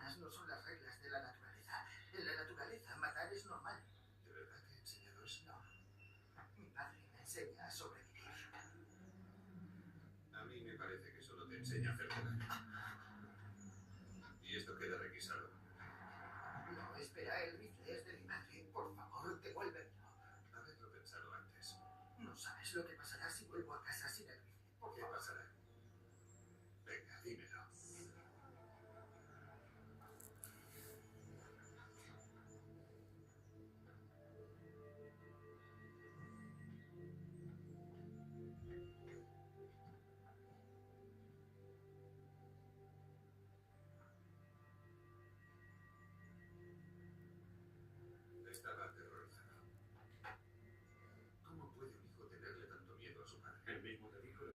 Esas no son las reglas de la naturaleza. En la naturaleza, matar es normal. ¿De verdad te he enseñado eso? No. Mi padre me enseña a sobrevivir. A mí me parece que solo te enseña a hacerte daño. Y esto queda requisado. No, espera, el rifle es de mi madre. Por favor, devuélvemelo. Haberlo pensado antes. No sabes lo que pasará si vuelvo a casa sin el rifle. ¿Qué pasará?